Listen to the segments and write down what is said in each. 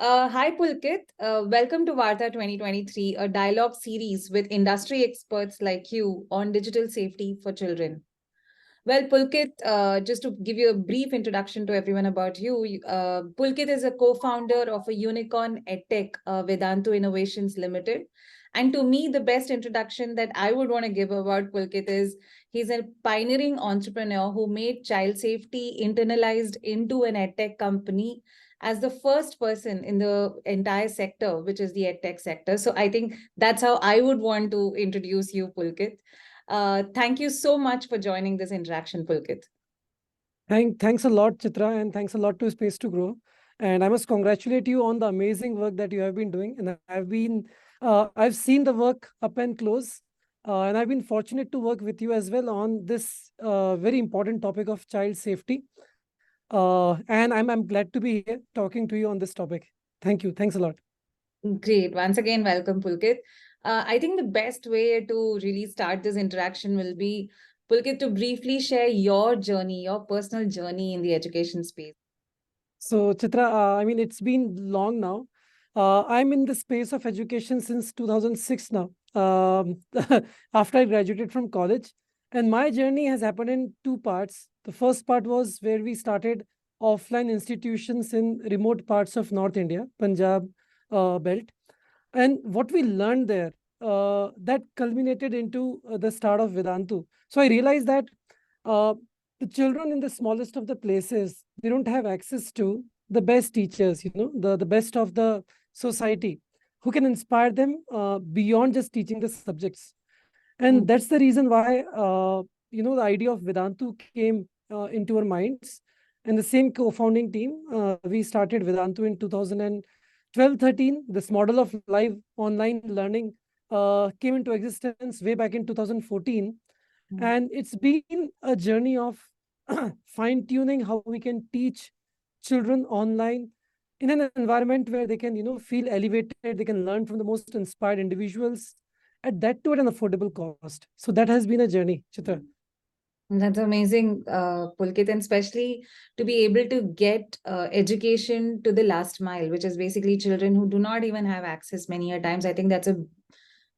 Hi, Pulkit. Welcome to Varta 2023, a dialogue series with industry experts like you on digital safety for children. Well, Pulkit, just to give you a brief introduction to everyone about you, Pulkit is a co-founder of a unicorn edtech, Vedantu Innovations Limited. And to me, the best introduction that I would want to give about Pulkit is he's a pioneering entrepreneur who made child safety internalized into an edtech company as the first person in the entire sector, which is the edtech sector. So I think that's how I would want to introduce you, Pulkit. Thank you so much for joining this interaction, Pulkit. Thanks a lot, Chitra, and thanks a lot to Space2Grow. And I must congratulate you on the amazing work that you have been doing. And I've seen the work up and close, and I've been fortunate to work with you as well on this very important topic of child safety. And I'm glad to be here talking to you on this topic. Thank you. Thanks a lot. Great. Once again, welcome, Pulkit. I think the best way to really start this interaction will be, Pulkit, to briefly share your journey, your personal journey in the education space. So, Chitra, I mean, it's been long now. I'm in the space of education since 2006 now, after I graduated from college. And my journey has happened in two parts. The first part was where we started offline institutions in remote parts of North India, Punjab belt. And what we learned there, that culminated into the start of Vedantu. So I realized that uh, the children in the smallest of the places, they don't have access to the best teachers, the best of the society who can inspire them beyond just teaching the subjects. And that's the reason why, the idea of Vedantu came into our minds. And the same co-founding team, we started Vedantu in 2012-13. This model of live online learning came into existence way back in 2014. And it's been a journey of fine-tuning how we can teach children online in an environment where they can, feel elevated, they can learn from the most inspired individuals, at that too at an affordable cost. So that has been a journey, Chitra. That's amazing, Pulkit, and especially to be able to get education to the last mile, which is basically children who do not even have access many a times. I think that's a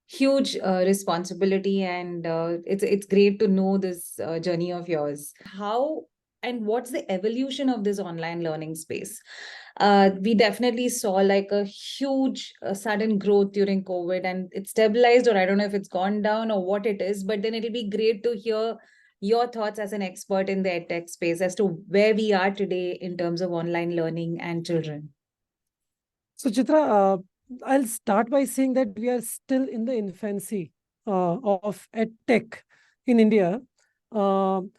huge responsibility, and it's great to know this journey of yours. How and what's the evolution of this online learning space? We definitely saw like a huge sudden growth during COVID, and it stabilized, or I don't know if it's gone down or what it is, but then it'll be great to hear your thoughts as an expert in the edtech space as to where we are today in terms of online learning and children. So, Chitra, I'll start by saying that we are still in the infancy of edtech in India. So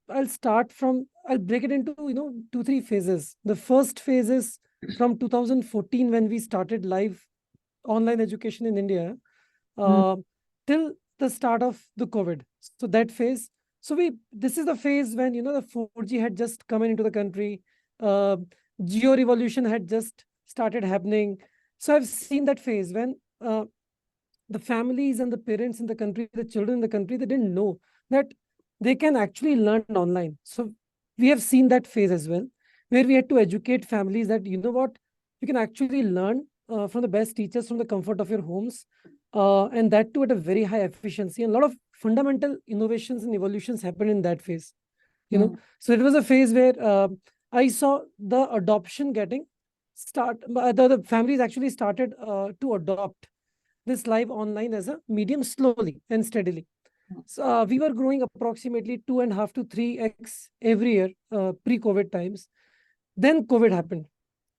I'll start from, I'll break it into 2-3 phases. The first phase is from 2014, when we started live online education in India, till the start of the COVID. So that phase. So this is the phase when the 4G had just come into the country. Geo revolution had just started happening. So I've seen that phase when the families and the parents in the country, the children in the country, they didn't know that they can actually learn online. So we have seen that phase as well, where we had to educate families that, what, you can actually learn from the best teachers from the comfort of your homes, and that too at a very high efficiency. And a lot of fundamental innovations and evolutions happened in that phase. So it was a phase where I saw the adoption getting the families actually started to adopt this live online as a medium slowly and steadily. So we were growing approximately 2.5 to 3x every year pre-COVID times. Then COVID happened,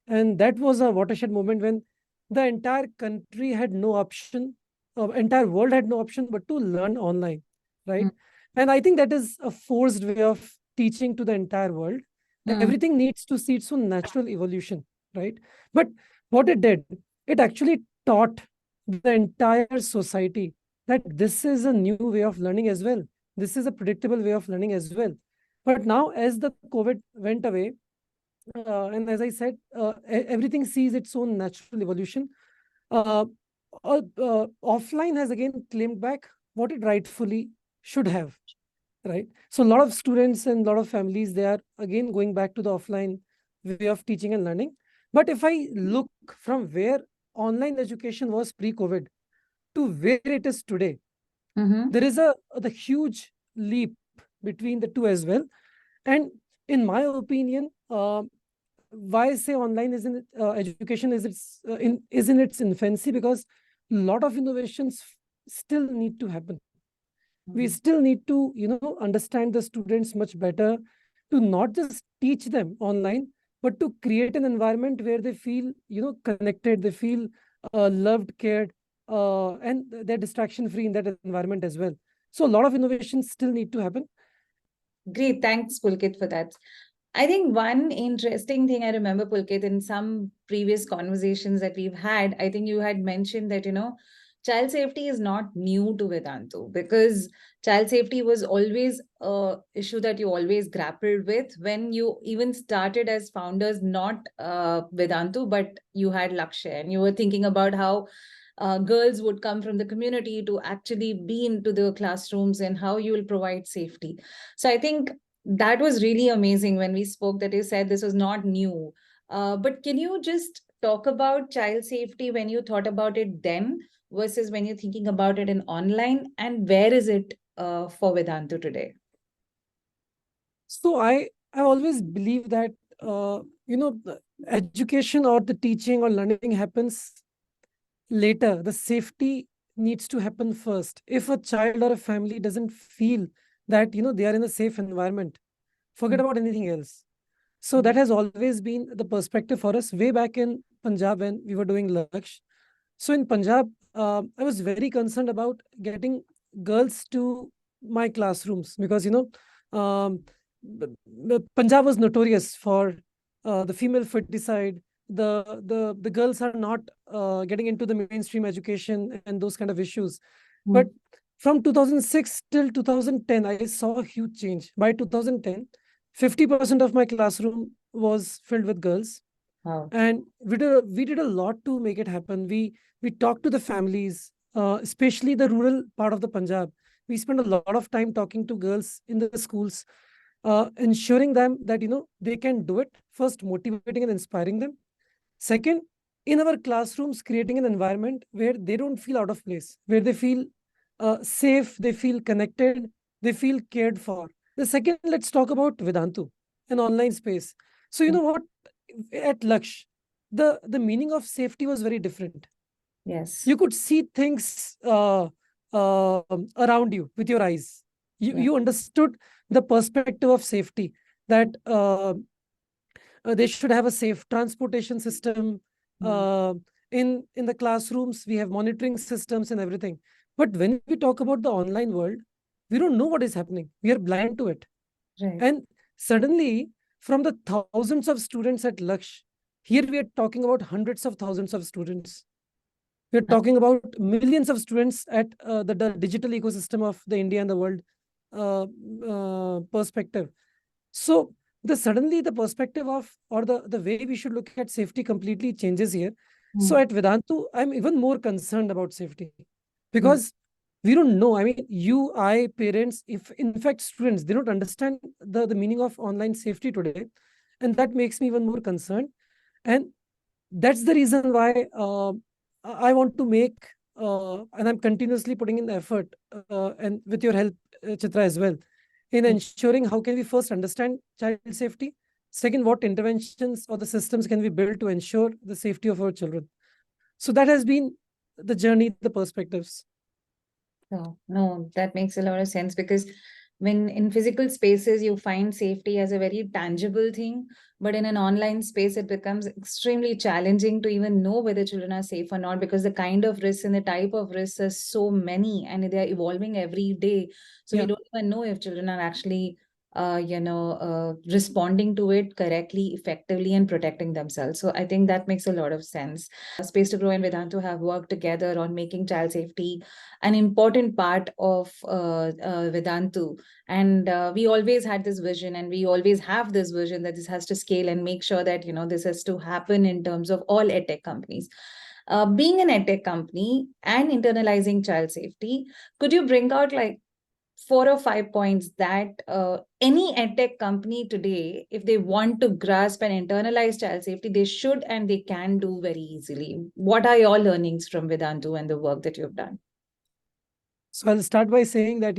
and that was a watershed moment when the entire country had no option, entire world had no option but to learn online, right? And I think that is a forced way of teaching to the entire world. Everything needs to see its own natural evolution, right? But what it did, it actually taught the entire society that this is a new way of learning as well. This is a predictable way of learning as well. But now, as the COVID went away, and as I said, everything sees its own natural evolution. Uh, Offline has again claimed back what it rightfully should have, right? So a lot of students and a lot of families, they are again going back to the offline way of teaching and learning. But if I look from where online education was pre-COVID to where it is today, Mm-hmm. there is the huge leap between the two as well. And in my opinion, why I say online is in education is in its infancy, because a lot of innovations still need to happen. We Mm-hmm. still need to understand the students much better, to not just teach them online, but to create an environment where they feel connected, they feel loved, cared, and they're distraction free in that environment as well. So a lot of innovations still need to happen. Great. Thanks, Pulkit, for that. I think one interesting thing I remember, Pulkit, in some previous conversations that we've had, I think you had mentioned that, child safety is not new to Vedantu, because child safety was always a issue that you always grappled with when you even started as founders, not Vedantu, but you had Lakshya, and you were thinking about how girls would come from the community to actually be into the classrooms and how you will provide safety. So I think that was really amazing when we spoke, that you said this was not new. But can you just talk about child safety when you thought about it then versus when you're thinking about it in online, and where is it for Vedantu today? So I always believe that the education or the teaching or learning happens later. The safety needs to happen first. If a child or a family doesn't feel that they are in a safe environment, forget about anything else. So that has always been the perspective for us way back in Punjab when we were doing Laksh. So in Punjab, I was very concerned about getting girls to my classrooms, because Punjab was notorious for the female ferticide. The girls are not getting into the mainstream education and those kind of issues. But Mm. from 2006 till 2010, I saw a huge change. By 2010, 50% of my classroom was filled with girls, Wow. and we did a lot to make it happen. We talked to the families, especially the rural part of the Punjab. We spent a lot of time talking to girls in the schools, ensuring them that they can do it. First, motivating and inspiring them. Second, in our classrooms, creating an environment where they don't feel out of place, where they feel safe, they feel connected, they feel cared for. The second, let's talk about Vedantu, an online space. So you know what? At Laksh, the meaning of safety was very different. Yes. You could see things around you with your eyes. You Yeah. you understood the perspective of safety, that they should have a safe transportation system. Mm. Uh, in the classrooms, we have monitoring systems and everything. But when we talk about the online world, we don't know what is happening. We are blind to it. Right. And suddenly, from the thousands of students at Laksh, here we are talking about hundreds of thousands of students. We're talking about millions of students at the digital ecosystem of the India and the world uh, perspective. So suddenly the perspective of, or the way we should look at safety completely changes here. So Mm. at Vedantu, I'm even more concerned about safety, Mm. because we don't know. I mean, you, I, parents, if in fact students, they don't understand the meaning of online safety today, and that makes me even more concerned. And that's the reason why I want to make, and I'm continuously putting in the effort, and with your help, Chitra, as well, in ensuring how can we first understand child safety. Second, what interventions or the systems can we build to ensure the safety of our children. So that has been the journey, the perspectives. No, no, that makes a lot of sense, because when in physical spaces you find safety as a very tangible thing, but in an online space it becomes extremely challenging to even know whether children are safe or not, because the kind of risks and the type of risks are so many and they're evolving every day. So we Yeah. don't even know if children are actually responding to it correctly, effectively, and protecting themselves. So I think that makes a lot of sense. Space2Grow and Vedantu have worked together on making child safety an important part of Vedantu. And we always had this vision, and we always have this vision that this has to scale and make sure that, this has to happen in terms of all edtech companies. Being an edtech company and internalizing child safety, could you bring out like 4 or 5 points that any edtech company today, if they want to grasp and internalize child safety, they should and they can do very easily. What are your learnings from Vedantu and the work that you've done? So I'll start by saying that,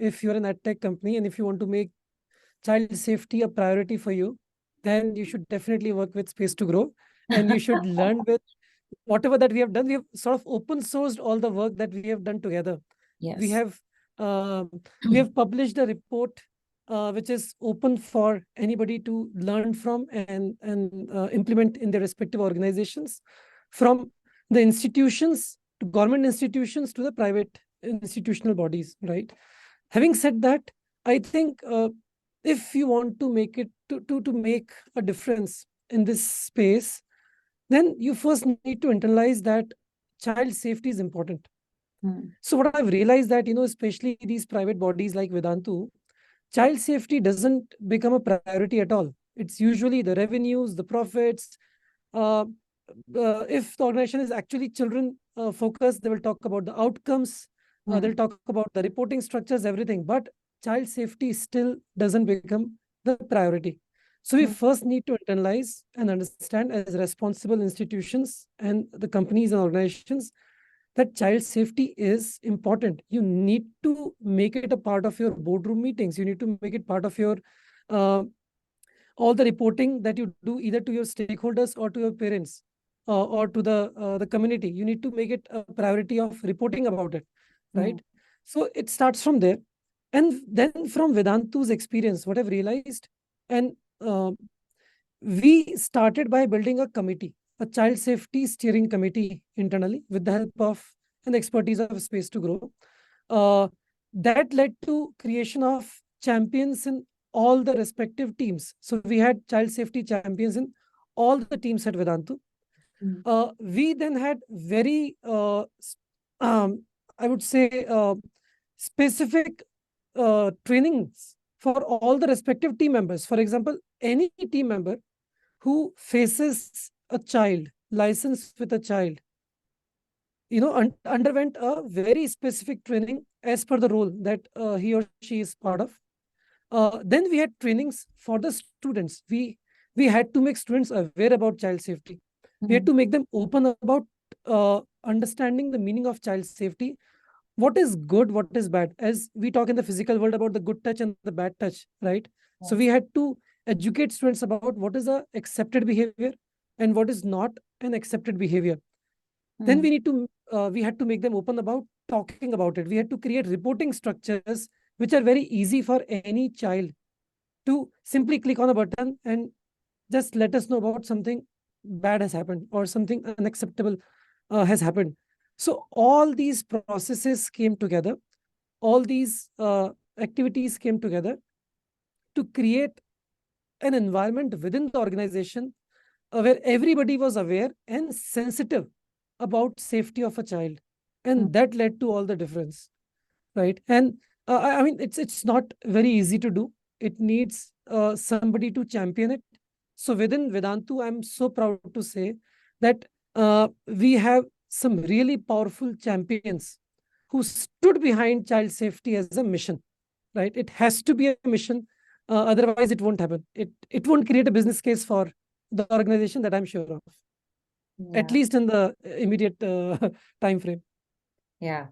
if you're an edtech company and if you want to make child safety a priority for you, then you should definitely work with Space2Grow, and you should learn with whatever that we have done. We have sort of open sourced all the work that we have done together. We Yes. have um we have published a report which is open for anybody to learn from and implement in their respective organizations, from the institutions to government institutions to the private institutional bodies, right? Having said that, I think if you want to make it to make a difference in this space, then you first need to internalize that child safety is important. So what I've realized that, especially these private bodies like Vedantu, child safety doesn't become a priority at all. It's usually the revenues, the profits. Uh, if the organization is actually children focused, they will talk about the outcomes. They'll talk about the reporting structures, everything. But child safety still doesn't become the priority. So we first need to internalize and understand as responsible institutions and the companies and organizations that child safety is important. You need to make it a part of your boardroom meetings. You need to make it part of your uh, all the reporting that you do, either to your stakeholders or to your parents or to the community. You need to make it a priority of reporting about it, right? So it starts from there, and then from Vedantu's experience, what I've realized, and uh, we started by building a committee, a child safety steering committee internally with the help of and expertise of Space2Grow. Uh, that led to creation of champions in all the respective teams. So we had child safety champions in all the teams at Vedantu. We then had very, I would say, specific trainings for all the respective team members. For example, any team member who faces a child, licensed with a child, underwent a very specific training as per the role that he or she is part of. Then we had trainings for the students. We had to make students aware about child safety. We had to make them open about understanding the meaning of child safety. What is good, what is bad? As we talk in the physical world about the good touch and the bad touch, right? So we had to educate students about what is a accepted behavior and what is not an accepted behavior. Then we had to make them open about talking about it. We had to create reporting structures which are very easy for any child to simply click on a button and just let us know about something bad has happened or something unacceptable has happened. So all these processes came together, all these activities came together to create an environment within the organization where everybody was aware and sensitive about safety of a child, and that led to all the difference, right? And I mean, it's not very easy to do. It needs somebody to champion it. So within Vedantu, I'm so proud to say that we have some really powerful champions who stood behind child safety as a mission, right? It has to be a mission. Otherwise, it won't happen. It won't create a business case for the organization, that I'm sure of, at least in the immediate time frame. Yeah.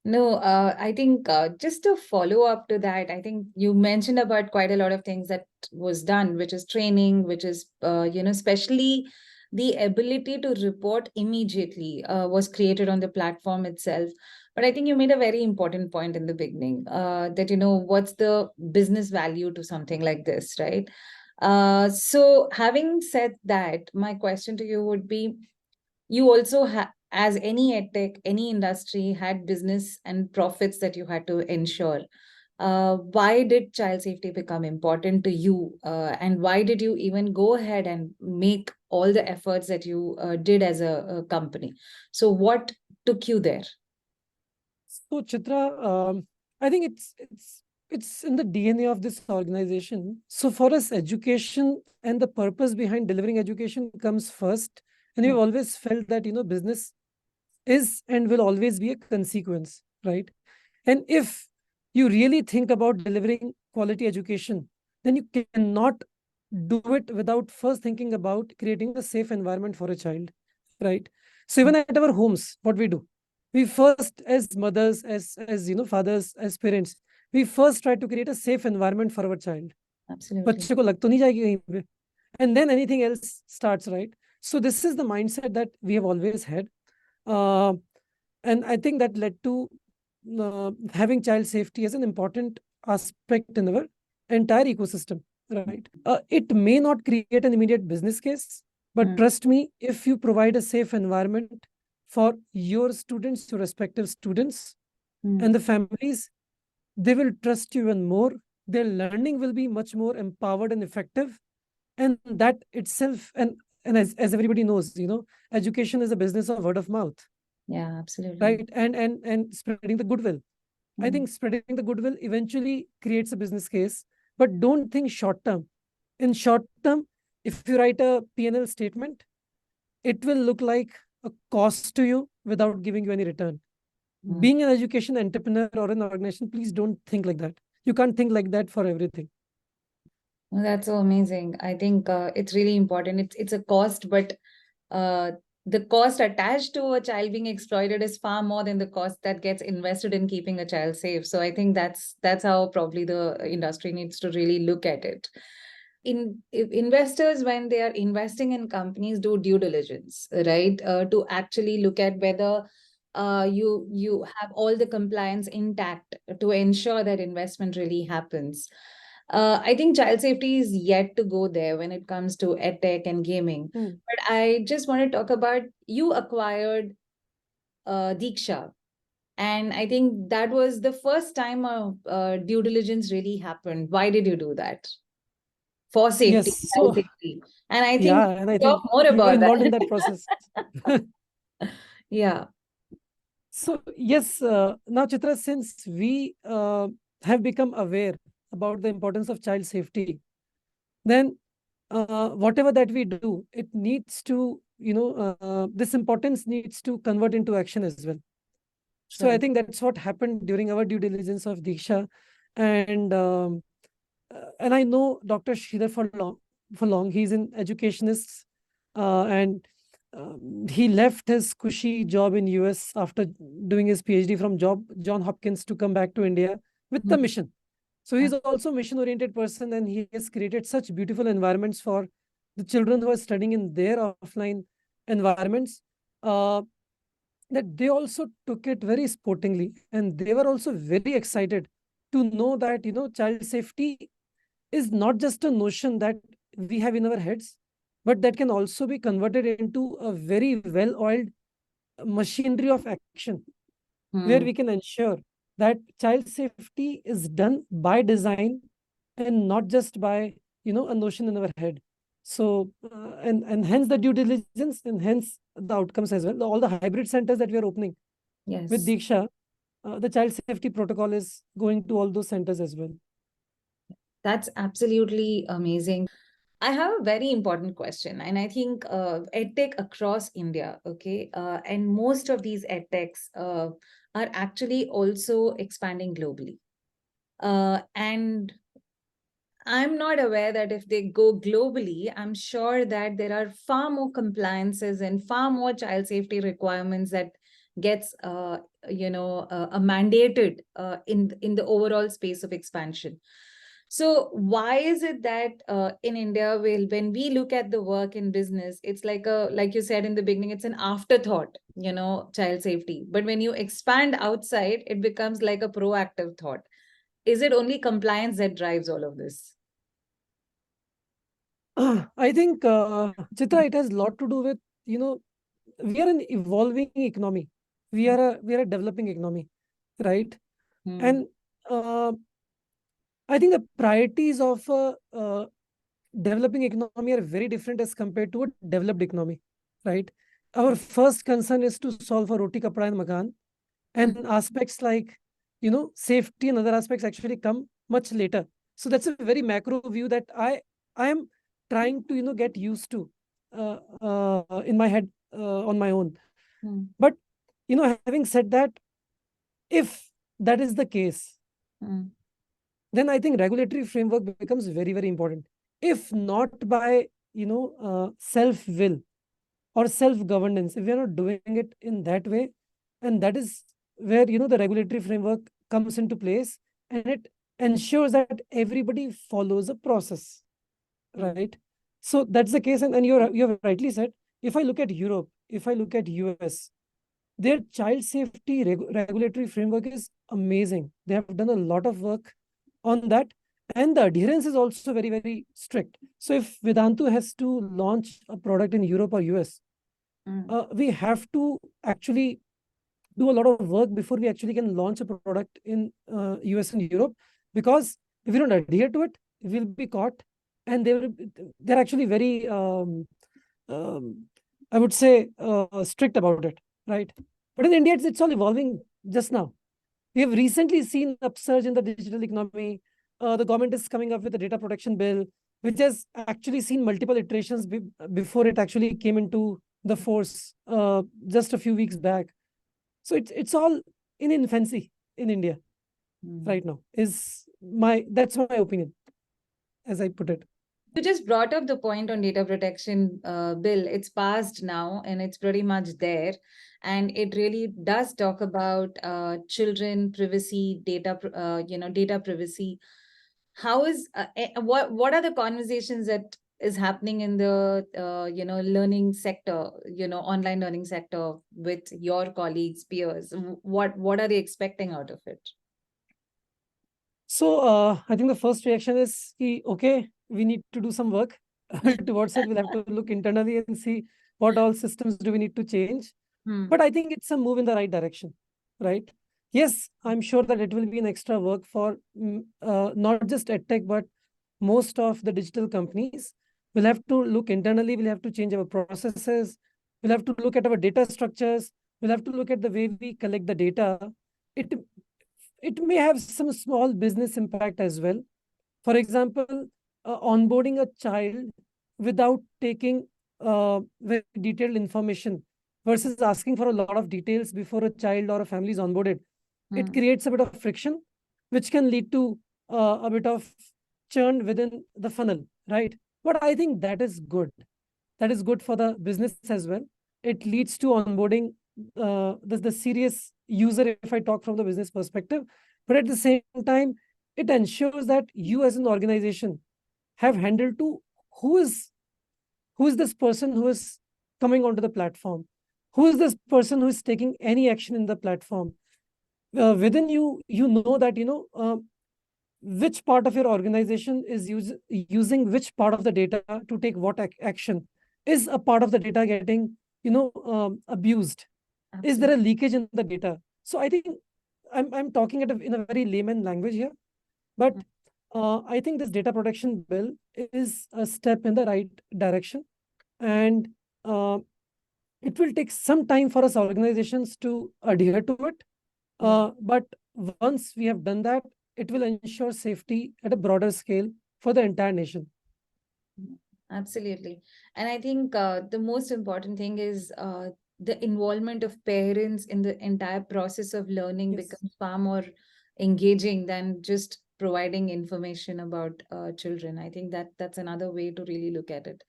No, I think just to follow up to that, I think you mentioned about quite a lot of things that was done, which is training, which is, especially the ability to report immediately was created on the platform itself. But I think you made a very important point in the beginning that, what's the business value to something like this, right? So having said that, my question to you would be, you also as any edtech, any industry had business and profits that you had to ensure. Why did child safety become important to you? And why did you even go ahead and make all the efforts that you did as a company? So what took you there? So Chitra, I think it's in the DNA of this organization. So for us, education and the purpose behind delivering education comes first. And we've always felt that business is and will always be a consequence, right? And if you really think about delivering quality education, then you cannot do it without first thinking about creating a safe environment for a child, right? So even at our homes, what we do, we first, as mothers, as fathers, as parents, we first try to create a safe environment for our child. Absolutely. बच्चे को लग तो नहीं जाएगी कहीं पे, and then anything else starts, right? So this is the mindset that we have always had, uh, and I think that led to having child safety as an important aspect in our entire ecosystem, right? It may not create an immediate business case, but Mm, trust me, if you provide a safe environment for your students, your respective students, mm. and the families, they will trust you even more. Their learning will be much more empowered and effective, and that itself, and as everybody knows, education is a business of word of mouth, Yeah, absolutely. right? And spreading the goodwill. I Mm, think spreading the goodwill eventually creates a business case, but don't think short term. In short term, if you write a P&L statement, it will look like a cost to you without giving you any return. mm. Being an education entrepreneur or an organization, please don't think like that. You can't think like that for everything. Well, that's so amazing. I think it's really important. It's a cost, but uh, the cost attached to a child being exploited is far more than the cost that gets invested in keeping a child safe. So I think that's how probably the industry needs to really look at it. If investors, when they are investing in companies, do due diligence, right? To actually look at whether you have all the compliance intact to ensure that investment really happens. I think child safety is yet to go there when it comes to edtech and gaming. Mm. But I just want to talk about, you acquired Diksha, and I think that was the first time due diligence really happened. Why did you do that? For Yes. safety, child So, safety. And I think yeah, and I talk think more you were about involved in that. that process. Yeah. So, yes, now, Chitra, since we have become aware about the importance of child safety, then whatever that we do, it needs to, this importance needs to convert into action as well. So, I Right. think that's what happened during our due diligence of Diksha. And and I know Dr. Sridhar for long. He's an educationist, and he left his cushy job in US after doing his PhD from John Hopkins to come back to India with the Mm. mission. So he's also a mission-oriented person, and he has created such beautiful environments for the children who are studying in their offline environments. That they also took it very sportingly, and they were also very excited to know that child safety is not just a notion that we have in our heads, but that can also be converted into a very well-oiled machinery of action, where Mm. we can ensure that child safety is done by design and not just by a notion in our head. So and hence the due diligence, and hence the outcomes as well. All the hybrid centers that we are opening with Yes. Diksha, the child safety protocol is going to all those centers as well. That's absolutely amazing. I have a very important question, and I think edtech across India, okay, and most of these edtechs are actually also expanding globally. And I'm not aware that if they go globally, I'm sure that there are far more compliances and far more child safety requirements that gets mandated in the overall space of expansion. So why is it that in India, when we look at the work in business, it's like you said in the beginning, it's an afterthought, child safety. But when you expand outside, it becomes like a proactive thought. Is it only compliance that drives all of this? I think, Chitra, it has a lot to do with, we are an evolving economy. We are a developing economy, right? Hmm. And uh, I think the priorities of a developing economy are very different as compared to a developed economy, right? Our first concern is to solve for roti, kapda, and makan, and aspects like safety and other aspects actually come much later. So that's a very macro view that I am trying to get used to in my head on my own. Hmm. But having said that, if that is the case, Mm. then I think regulatory framework becomes very, very important. If not by, self-will or self-governance, if we are not doing it in that way, and that is where, the regulatory framework comes into place, and it ensures that everybody follows a process, Mm. right? So that's the case, and you have rightly said, if I look at Europe, if I look at US, their child safety regulatory framework is amazing. They have done a lot of work on that, and the adherence is also very, very strict. So if Vedantu has to launch a product in Europe or US, Mm. we have to actually do a lot of work before we actually can launch a product in US and Europe, because if we don't adhere to it, we'll be caught, and they're actually very um, I would say strict about it, right? But in India, it's all evolving just now. We have recently seen upsurge in the digital economy. The government is coming up with a data protection bill, which has actually seen multiple iterations before it actually came into the force just a few weeks back. So it's all in infancy in India Mm. right now. That's my opinion, as I put it. You just brought up the point on data protection bill. It's passed now and it's pretty much there. And it really does talk about children privacy, data privacy. How is what are the conversations that is happening in the learning sector, online learning sector with your colleagues, peers? What are they expecting out of it? So I think the first reaction is, okay, we need to do some work towards it. We'll have to look internally and see what all systems do we need to change. Hmm. But I think it's a move in the right direction, right? Yes, I'm sure that it will be an extra work for not just edtech, but most of the digital companies. We'll have to look internally. We'll have to change our processes. We'll have to look at our data structures. We'll have to look at the way we collect the data. It it may have some small business impact as well. For example, onboarding a child without taking very detailed information versus asking for a lot of details before a child or a family is onboarded, it Hmm. creates a bit of friction, which can lead to a bit of churn within the funnel, right? But I think that is good. That is good for the business as well. It leads to onboarding the serious user, if I talk from the business perspective. But at the same time, it ensures that you as an organization have handled to who is who is this person who is coming onto the platform, who is this person who is taking any action in the platform. Within you know that which part of your organization is using which part of the data to take what action. Is a part of the data getting abused? Is there Absolutely. a leakage in the data? So I think I'm talking in a very layman language here, but I think this data protection bill is a step in the right direction, and uh, it will take some time for us organizations to adhere to it. Yeah. But once we have done that, it will ensure safety at a broader scale for the entire nation. Absolutely. And I think the most important thing is the involvement of parents in the entire process of learning Yes. becomes far more engaging than just providing information about children. I think that's another way to really look at it.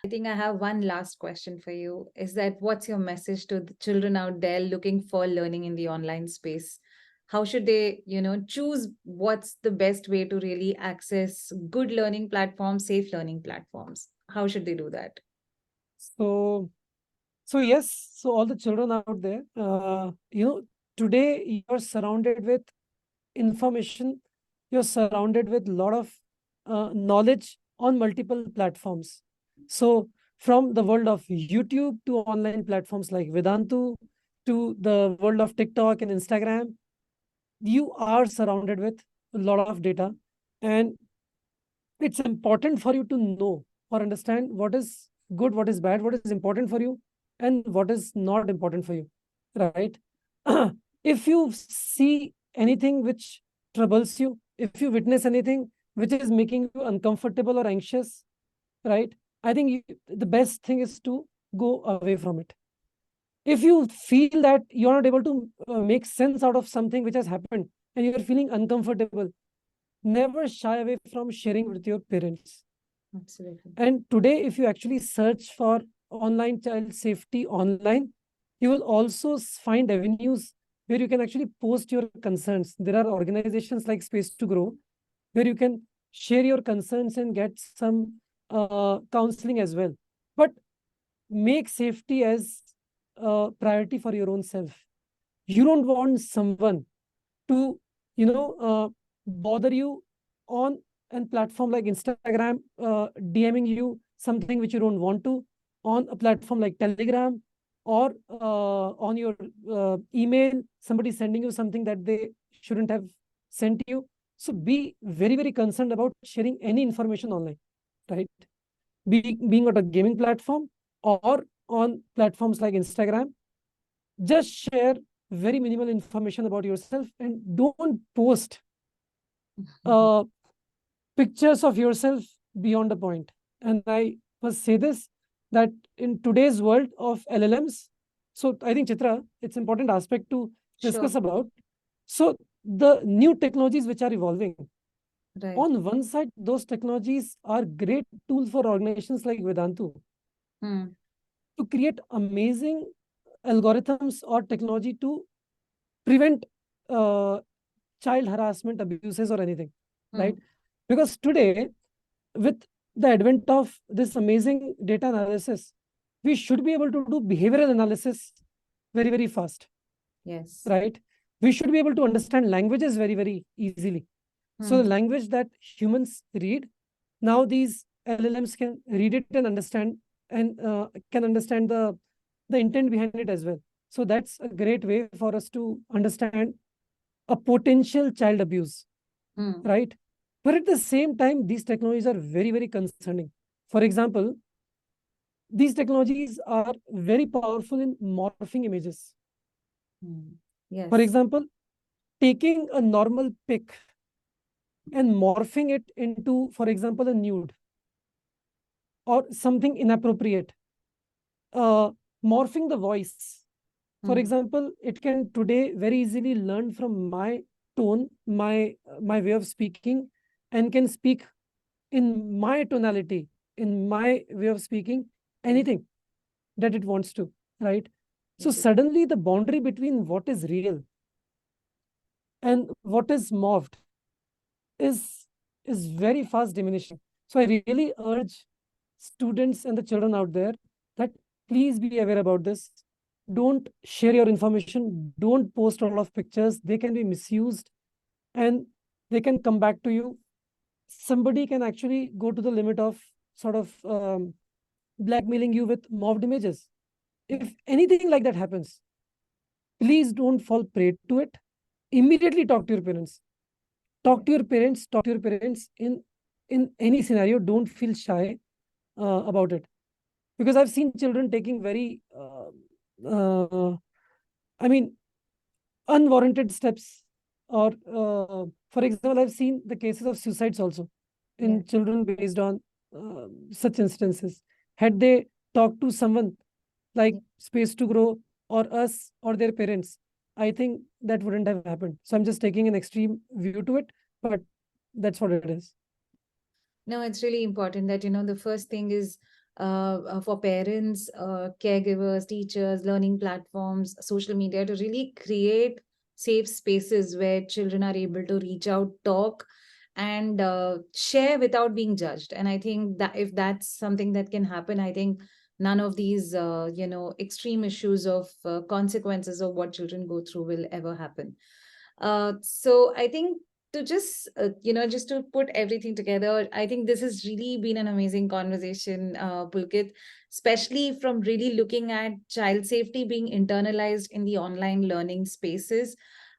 I think I have one last question for you. Is that what's your message to the children out there looking for learning in the online space? How should they, choose what's the best way to really access good learning platforms, safe learning platforms? How should they do that? So, yes, so all the children out there, today you're surrounded with information, you're surrounded with a lot of knowledge on multiple platforms. So, from the world of YouTube to online platforms like Vedantu to the world of TikTok and Instagram, you are surrounded with a lot of data. And it's important for you to know or understand what is good, what is bad, what is important for you, and what is not important for you, right? If you see anything which troubles you, if you witness anything which is making you uncomfortable or anxious, right? I think the best thing is to go away from it. If you feel that you're not able to make sense out of something which has happened, and you're feeling uncomfortable, never shy away from sharing with your parents. Absolutely. And today, if you actually search for online child safety online, you will also find avenues where you can actually post your concerns. There are organizations like Space2Grow where you can share your concerns and get some counseling as well. But make safety as a priority for your own self. You don't want someone to bother you on a platform like Instagram, DMing you something which you don't want to, on a platform like Telegram, or on your email, somebody sending you something that they shouldn't have sent you. So be very, very concerned about sharing any information online, right? Being on a gaming platform or on platforms like Instagram, just share very minimal information about yourself and don't post uh, pictures of yourself beyond a point. And I must say this, that in today's world of LLMs, so I think, Chitra, it's important aspect to discuss Sure. about. So the new technologies which are evolving, Right. on one side, those technologies are great tools for organizations like Vedantu Hmm. to create amazing algorithms or technology to prevent uh, child harassment, abuses, or anything, Hmm. right? Because today, with the advent of this amazing data analysis, we should be able to do behavioral analysis very, very fast, Yes. right? We should be able to understand languages very, very easily. So Hmm. the language that humans read, now these LLMs can read it and understand, and can understand the intent behind it as well. So that's a great way for us to understand a potential child abuse, Hmm. right? But at the same time, these technologies are very, very concerning. For example, these technologies are very powerful in morphing images. Hmm. For Yes. example, taking a normal pic and morphing it into, for example, a nude or something inappropriate, uh, morphing the voice. For Hmm. example, it can today very easily learn from my tone, my way of speaking, and can speak in my tonality, in my way of speaking, Yes. anything that it wants to, right? So Yes. suddenly the boundary between what is real and what is morphed is is very fast diminishing. So I really urge students and the children out there that please be aware about this. Don't share your information. Don't post a lot of pictures. They can be misused and they can come back to you. Somebody can actually go to the limit of sort of blackmailing you with morphed images. Yeah. If anything like that happens, please don't fall prey to it. Immediately talk to your parents. Yeah. Talk to your parents in any scenario. Don't feel shy about it, because I've seen children taking very I mean unwarranted steps, or for example, I've seen the cases of suicides also Yeah. in children based on such instances. Had they talked to someone like Yeah. Space2Grow or us or their parents, I think that wouldn't have happened. So I'm just taking an extreme view to it, but that's what it is. No, it's really important that, the first thing is for parents, caregivers, teachers, learning platforms, social media to really create safe spaces where children are able to reach out, talk, and share without being judged. And I think that if that's something that can happen, I think none of these, extreme issues of consequences of what children go through will ever happen. So I think to just just to put everything together, I think this has really been an amazing conversation, Pulkit, especially from really looking at child safety being internalized in the online learning spaces,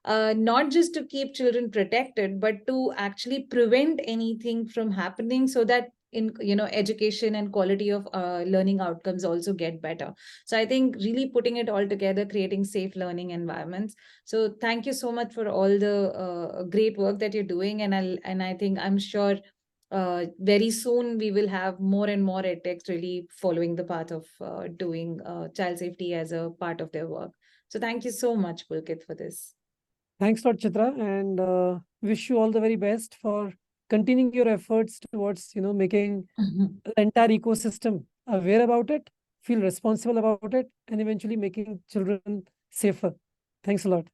not just to keep children protected but to actually prevent anything from happening, so that in education and quality of learning outcomes also get better. So I think really putting it all together, creating safe learning environments. So thank you so much for all the great work that you're doing, and I think I'm sure very soon we will have more and more edtechs really following the path of doing child safety as a part of their work. So thank you so much, Pulkit, for this. Thanks a lot, Chitra, and wish you all the very best for continuing your efforts towards, making the entire ecosystem aware about it, feel responsible about it, and eventually making children safer. Thanks a lot.